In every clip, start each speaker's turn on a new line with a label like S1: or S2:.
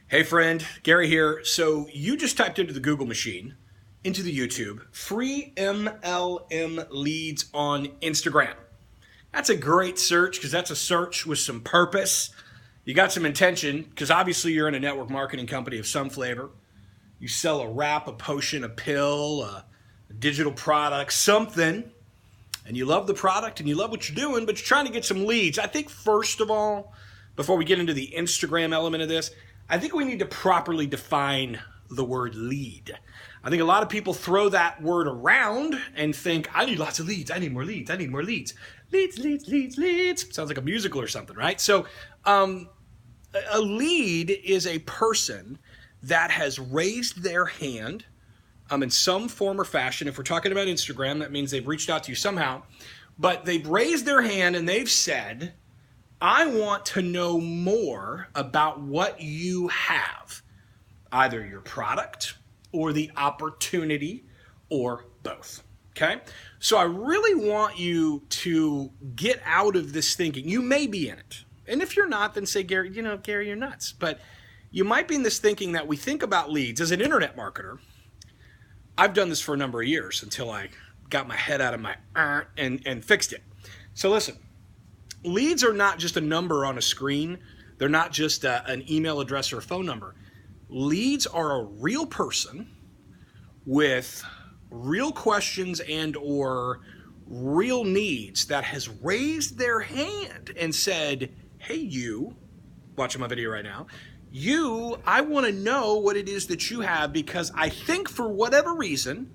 S1: Hey friend, Gary here. So you just typed into the Google machine, into the YouTube, free MLM leads on Instagram. That's a great search because that's a search with some purpose. You got some intention because obviously you're in a network marketing company of some flavor. You sell a wrap, a potion, a pill, a digital product, something, and you love the product and you love what you're doing, but you're trying to get some leads. I think first of all, before we get into the Instagram element of this, I think we need to properly define the word lead. I think a lot of people throw that word around and think, I need lots of leads. I need more leads. I need more leads. Leads, leads, leads, leads. Sounds like a musical or something, right? So a lead is a person that has raised their hand in some form or fashion. If we're talking about Instagram, that means they've reached out to you somehow. But they've raised their hand and they've said, I want to know more about what you have, either your product or the opportunity or both, okay? So I really want you to get out of this thinking. You may be in it. And if you're not, then say, Gary, Gary, you're nuts. But you might be in this thinking that we think about leads. As an internet marketer, I've done this for a number of years until I got my head out of my and fixed it. So listen. Leads are not just a number on a screen. They're not just an email address or a phone number. Leads are a real person with real questions and or real needs that has raised their hand and said, hey, you, watching my video right now, I want to know what it is that you have because I think for whatever reason,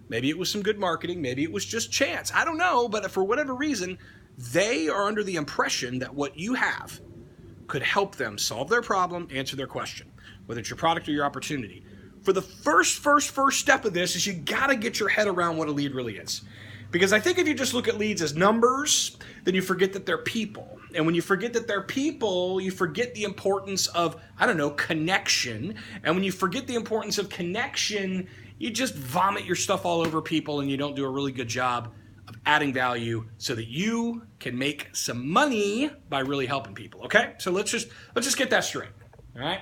S1: maybe it was some good marketing, maybe it was just chance, I don't know, but for whatever reason, they are under the impression that what you have could help them solve their problem, answer their question, whether it's your product or your opportunity. For the first step of this is you got to get your head around what a lead really is. Because I think if you just look at leads as numbers, then you forget that they're people. And when you forget that they're people, you forget the importance of, connection. And when you forget the importance of connection, you just vomit your stuff all over people and you don't do a really good job of adding value so that you can make some money by really helping people, okay? So let's just get that straight, all right?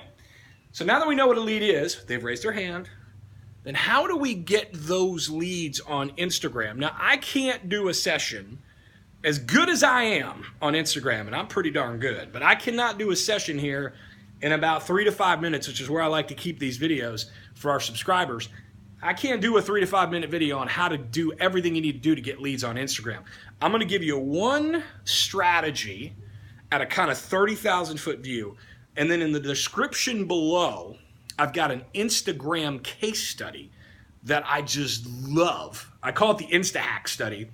S1: So now that we know what a lead is, they've raised their hand, then how do we get those leads on Instagram? Now, I can't do a session as good as I am on Instagram, and I'm pretty darn good, but I cannot do a session here in about 3 to 5 minutes, which is where I like to keep these videos for our subscribers. I can't do a 3 to 5 minute video on how to do everything you need to do to get leads on Instagram. I'm going to give you one strategy at a kind of 30,000 foot view. And then in the description below, I've got an Instagram case study that I just love. I call it the Insta-Hack study.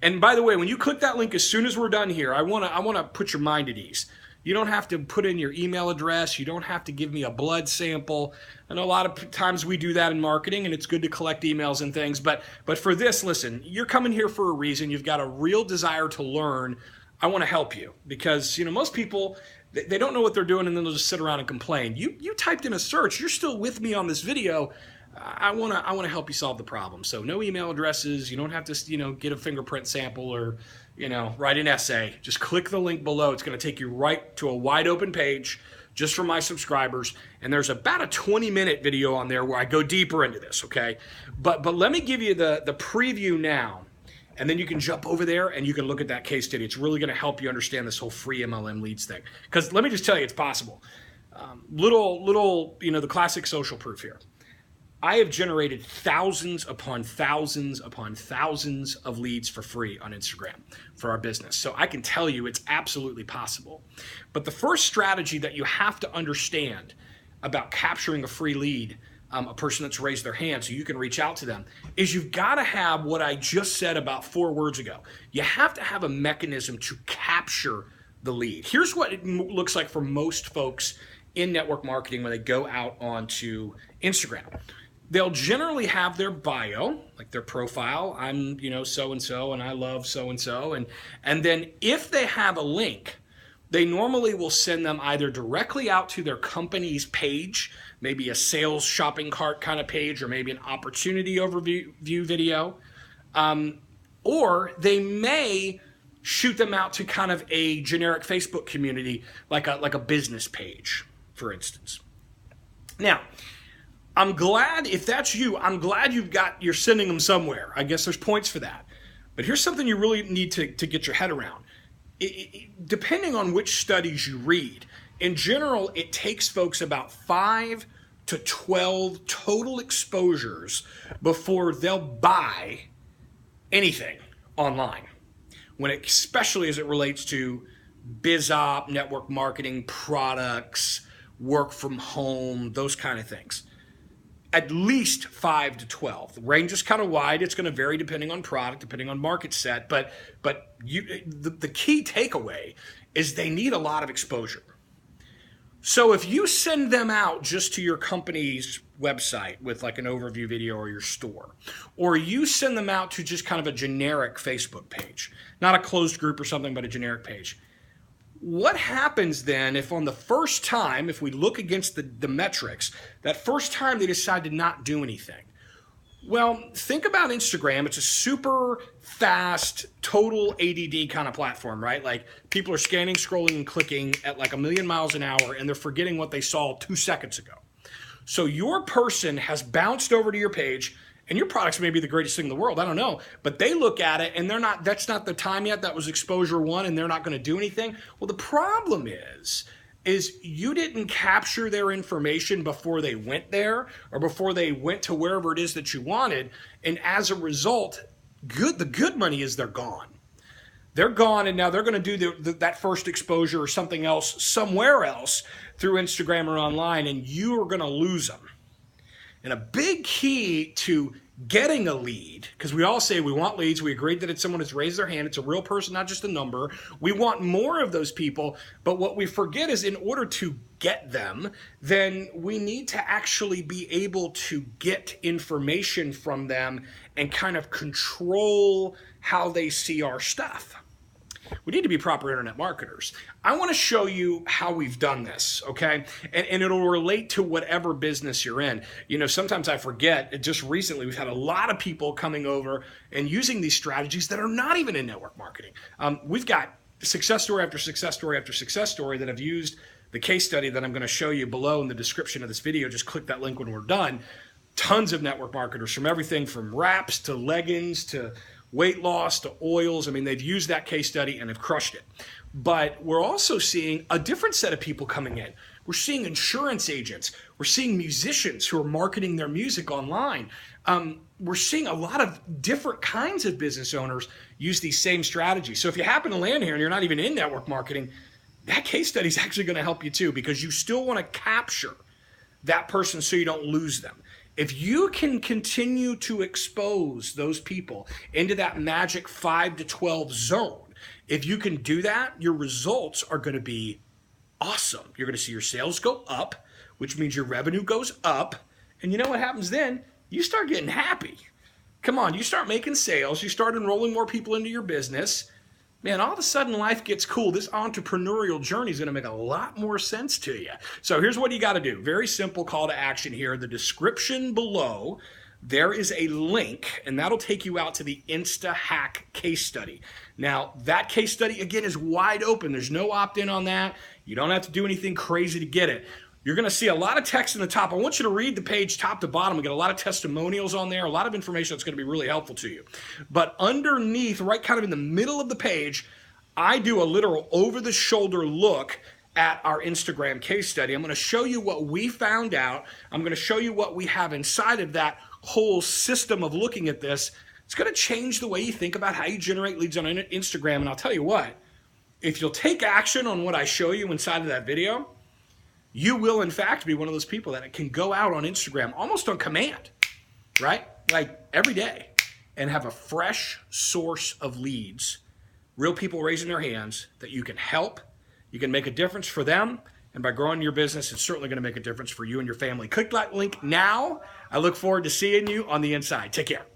S1: And by the way, when you click that link as soon as we're done here, I want to put your mind at ease. You don't have to put in your email address. You don't have to give me a blood sample. I know a lot of times we do that in marketing, and it's good to collect emails and things. But for this, listen, you're coming here for a reason. You've got a real desire to learn. I want to help you because most people, they don't know what they're doing, and then they'll just sit around and complain. You typed in a search. You're still with me on this video. I want to help you solve the problem. So no email addresses. You don't have to get a fingerprint sample or write an essay. Just click the link below. It's going to take you right to a wide open page just for my subscribers. And there's about a 20-minute video on there where I go deeper into this, okay? But let me give you the preview now. And then you can jump over there and you can look at that case study. It's really going to help you understand this whole free MLM leads thing. Because let me just tell you, it's possible. The classic social proof here. I have generated thousands upon thousands upon thousands of leads for free on Instagram for our business. So I can tell you it's absolutely possible. But the first strategy that you have to understand about capturing a free lead, a person that's raised their hand so you can reach out to them, is you've got to have what I just said about 4 words ago. You have to have a mechanism to capture the lead. Here's what it looks like for most folks in network marketing when they go out onto Instagram. They'll generally have their bio, like their profile. I'm, so-and-so, and I love so-and-so. And then if they have a link, they normally will send them either directly out to their company's page, maybe a sales shopping cart kind of page, or maybe an opportunity overview video, or they may shoot them out to kind of a generic Facebook community, like a business page, for instance. Now, I'm glad, if that's you, I'm glad you're sending them somewhere. I guess there's points for that. But here's something you really need to get your head around. Depending on which studies you read, in general, it takes folks about 5 to 12 total exposures before they'll buy anything online. Especially as it relates to biz op, network marketing, products, work from home, those kind of things. At least 5 to 12. The range is kind of wide. It's going to vary depending on product, depending on market set. But the key takeaway is they need a lot of exposure. So if you send them out just to your company's website with like an overview video or your store, or you send them out to just kind of a generic Facebook page, not a closed group or something, but a generic page, what happens then if on the first time, if we look against the metrics, that first time they decide to not do anything? Well, think about Instagram. It's a super fast, total ADD kind of platform, right? Like people are scanning, scrolling, and clicking at like 1,000,000 miles an hour, and they're forgetting what they saw 2 seconds ago. So your person has bounced over to your page, and your products may be the greatest thing in the world. I don't know. But they look at it and that's not the time yet. That was exposure 1 and they're not going to do anything. Well, the problem is you didn't capture their information before they went there or before they went to wherever it is that you wanted. And as a result, the good money is they're gone. They're gone, and now they're going to do that first exposure or something else somewhere else through Instagram or online, and you are going to lose them. And a big key to getting a lead, because we all say we want leads. We agreed that it's someone who's raised their hand. It's a real person, not just a number. We want more of those people. But what we forget is in order to get them, then we need to actually be able to get information from them and kind of control how they see our stuff. We need to be proper internet marketers. I want to show you how we've done this, okay? And it'll relate to whatever business you're in. You know, sometimes I forget, just recently we've had a lot of people coming over and using these strategies that are not even in network marketing. We've got success story after success story after success story that have used the case study that I'm going to show you below in the description of this video. Just click that link when we're done. Tons of network marketers, from everything from wraps to leggings to weight loss to oils. I mean, they've used that case study and have crushed it. But we're also seeing a different set of people coming in. We're seeing insurance agents. We're seeing musicians who are marketing their music online. We're seeing a lot of different kinds of business owners use these same strategies. So if you happen to land here and you're not even in network marketing, that case study is actually going to help you too, because you still want to capture that person so you don't lose them. If you can continue to expose those people into that magic 5 to 12 zone, if you can do that, your results are going to be awesome. You're going to see your sales go up, which means your revenue goes up. And you know what happens then? You start getting happy. Come on, you start making sales. You start enrolling more people into your business. Man, all of a sudden life gets cool. This entrepreneurial journey is going to make a lot more sense to you. So here's what you got to do. Very simple call to action here. The description below, there is a link, and that'll take you out to the InstaHack case study. Now, that case study, again, is wide open. There's no opt-in on that. You don't have to do anything crazy to get it. You're going to see a lot of text in the top. I want you to read the page top to bottom and get a lot of testimonials on there, a lot of information that's going to be really helpful to you. But underneath, right kind of in the middle of the page, I do a literal over-the-shoulder look at our Instagram case study. I'm going to show you what we found out. I'm going to show you what we have inside of that whole system of looking at this. It's going to change the way you think about how you generate leads on Instagram. And I'll tell you what, if you'll take action on what I show you inside of that video, you will, in fact, be one of those people that can go out on Instagram almost on command, right? Like every day, and have a fresh source of leads, real people raising their hands that you can help. You can make a difference for them. And by growing your business, it's certainly going to make a difference for you and your family. Click that link now. I look forward to seeing you on the inside. Take care.